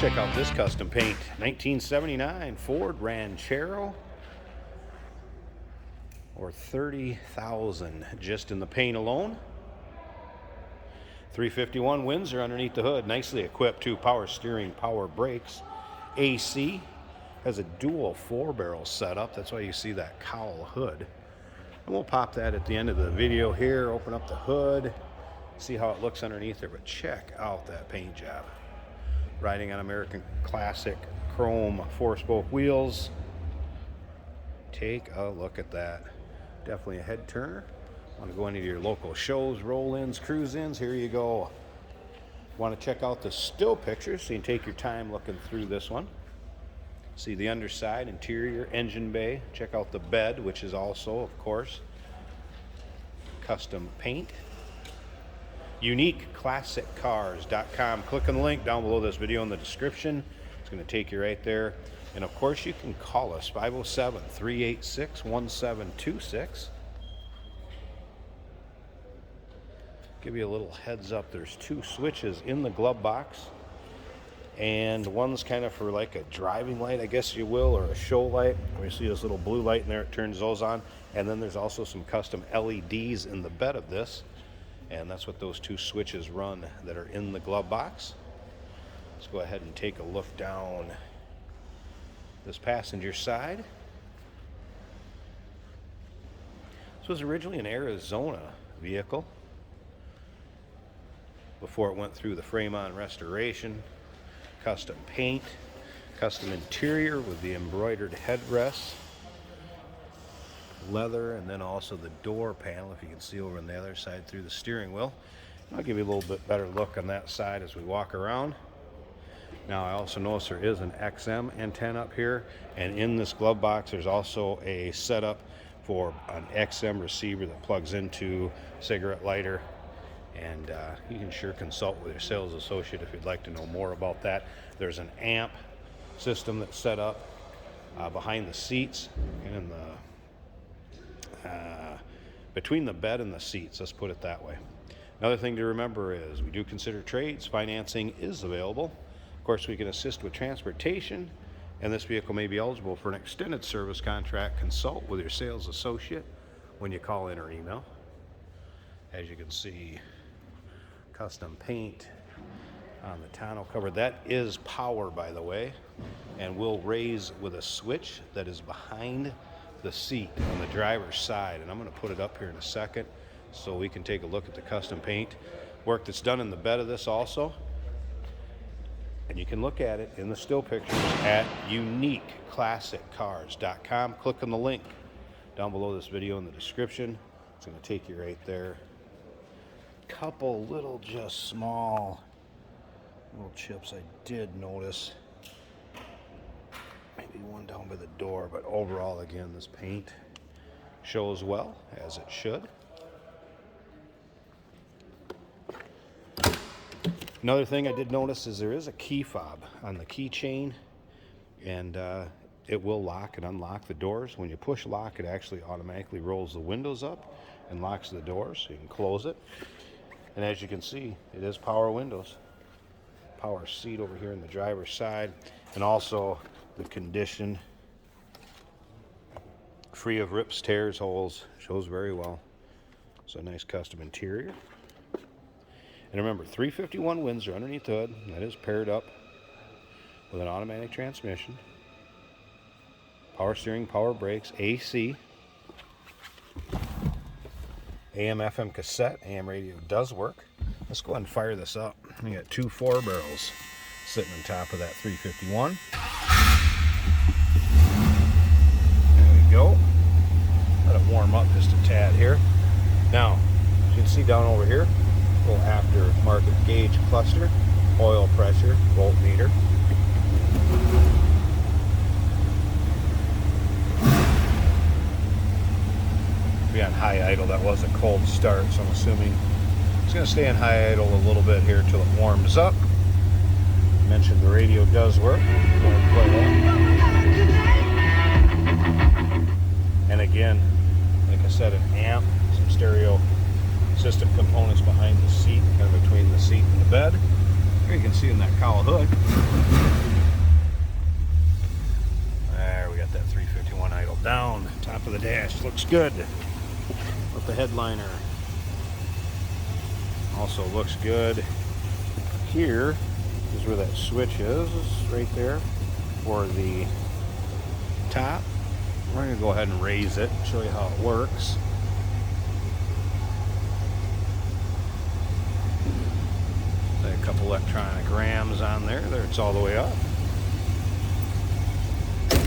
Check out this custom paint. 1979 Ford Ranchero, or $30,000 just in the paint alone. 351 Windsor underneath the hood, nicely equipped too. Power steering, power brakes, AC. Has a dual 4-barrel setup. That's why you see that cowl hood. And we'll pop that at the end of the video here. Open up the hood, see how it looks underneath there. But check out that paint job. Riding on American Classic chrome 4-spoke wheels. Take a look at that. Definitely a head turner. Want to go into your local shows, roll-ins, cruise-ins? Here you go. Want to check out the still pictures so you can take your time looking through this one. See the underside, interior, engine bay. Check out the bed, which is also, of course, custom paint. UniqueClassicCars.com. Click on the link down below this video in the description. It's going to take you right there. And of course, you can call us 507-386-1726. Give you a little heads up. There's 2 switches in the glove box. And one's kind of for like a driving light, I guess you will, or a show light. When you see this little blue light in there, it turns those on. And then there's also some custom LEDs in the bed of this. And that's what those 2 switches run that are in the glove box. Let's go ahead and take a look down this passenger side. This was originally an Arizona vehicle before it went through the frame-on restoration. Custom paint, custom interior with the embroidered headrests, leather, and then also the door panel, if you can see over on the other side through the steering wheel. I'll give you a little bit better look on that side as we walk around. Now I also notice there is an XM antenna up here, and in this glove box there's also a setup for an XM receiver that plugs into a cigarette lighter. And you can sure consult with your sales associate if you'd like to know more about that. There's an amp system that's set up behind the seats and between the bed and the seats, let's put it that way. Another thing to remember is we do consider trades. Financing is available. Of course, we can assist with transportation, and this vehicle may be eligible for an extended service contract. Consult with your sales associate when you call in or email. As you can see, custom paint on the tonneau cover. That is power, by the way, and will raise with a switch that is behind the seat on the driver's side. And I'm going to put it up here in a second so we can take a look at the custom paint work that's done in the bed of this also. And you can look at it in the still pictures at UniqueClassicCars.com. Click on the link down below this video in the description. It's going to take you right there. Couple little, just small little chips I did notice. Maybe one down by the door, but overall, again, this paint shows well, as it should. Another thing I did notice is there is a key fob on the keychain, and it will lock and unlock the doors. When you push lock, it actually automatically rolls the windows up and locks the doors, so you can close it. And as you can see, it is power windows. Power seat over here in the driver's side. And also the condition, free of rips, tears, holes. Shows very well. So a nice custom interior. And remember, 351 Windsor underneath the hood. That is paired up with an automatic transmission. Power steering, power brakes, AC. AM, FM cassette, AM radio does work. Let's go ahead and fire this up. We got 2 4-barrels sitting on top of that 351. There we go. Let it warm up just a tad here. Now, as you can see down over here, a little aftermarket gauge cluster, oil pressure, voltmeter. On high idle. That was a cold start, so I'm assuming it's going to stay in high idle a little bit here till it warms up. I mentioned the radio does work. Go ahead and play that. And again, like I said, an amp, some stereo system components behind the seat, kind of between the seat and the bed. Here you can see in that cowl hood. There, we got that 351 idle down. Top of the dash looks good. With the headliner. Also looks good. Here is where that switch is right there for the top. We're going to go ahead and raise it, show you how it works. A couple electronic rams on there. There, it's all the way up. So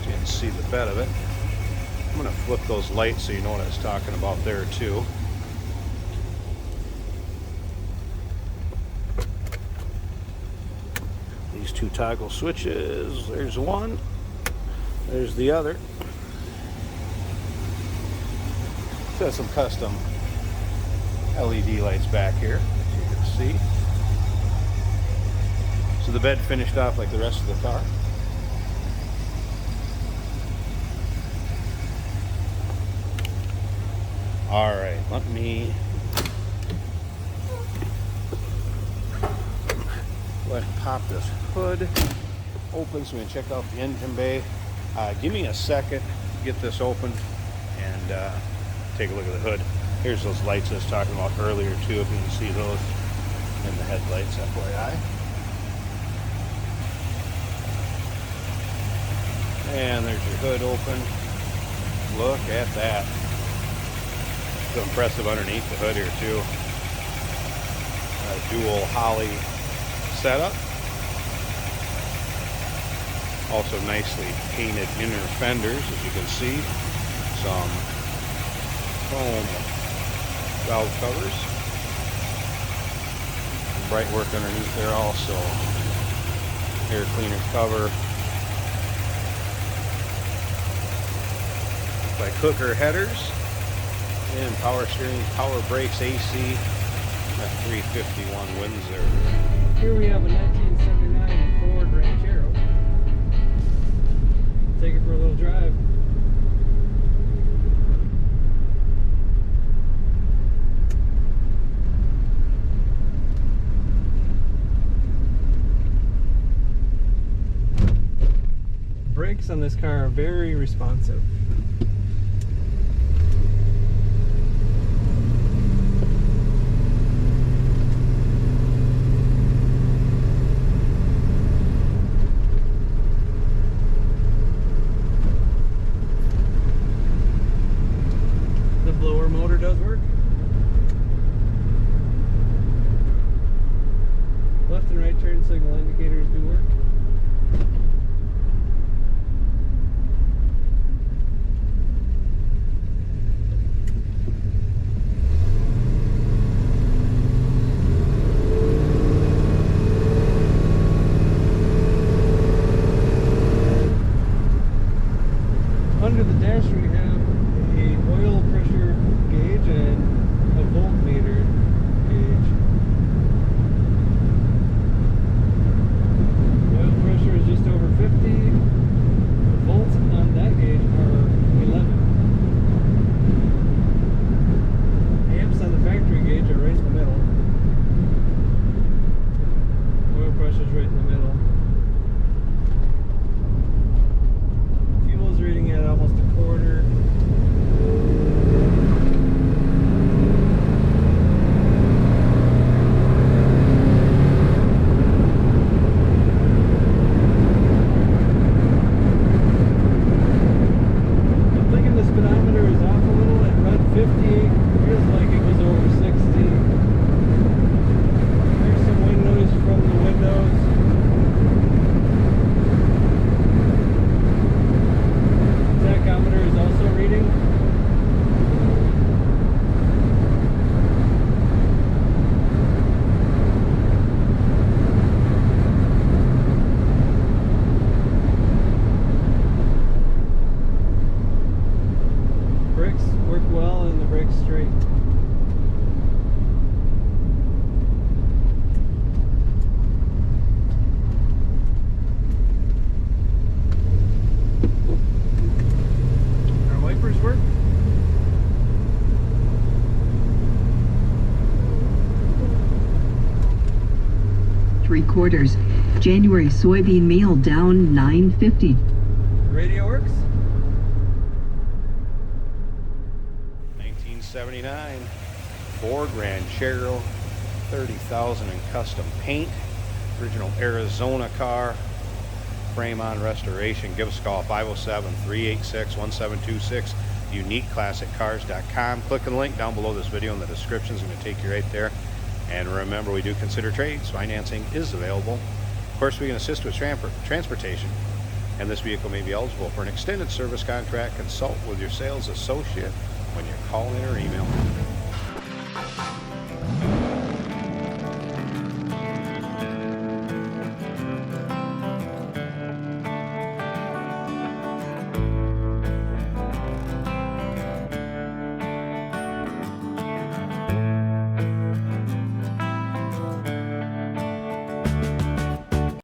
you can see the bed of it. I'm going to flip those lights so you know what I was talking about there too. These two toggle switches. There's one. There's the other. It has some custom LED lights back here, as you can see. So the bed finished off like the rest of the car. All right, let me go ahead and pop this hood open so we can check out the engine bay. Give me a second to get this open and take a look at the hood. Here's those lights I was talking about earlier too, if you can see those in the headlights, FYI. And there's your hood open. Look at that. It's impressive underneath the hood here too. Dual Holley setup. Also nicely painted inner fenders, as you can see. Some chrome valve covers. Some bright work underneath there also. Air cleaner cover. By Cooker headers. And power steering, power brakes, AC. That 351 Windsor. Here we have a 1979 Ford Ranchero. Take it for a little drive. Brakes on this car are very responsive. The blower motor does work. Left and right turn signal indicators do work. Under the dash we have a oil pressure gauge and a voltmeter gauge. Oil pressure is just over 50. The volts on that gauge are 11. Amps on the factory gauge are right in the middle. Oil pressure is right in the middle. Reading at almost a quarter. quarters. January soybean meal down $9.50. Radio works. 1979 Ford Ranchero, 30,000 in custom paint. Original Arizona car. Frame on restoration. Give us a call, 507-386-1726. UniqueClassicCars.com. Click on the link down below this video in the description. It's going to take you right there. And remember, we do consider trades. Financing is available. Of course, we can assist with transportation. And this vehicle may be eligible for an extended service contract. Consult with your sales associate when you call in or email.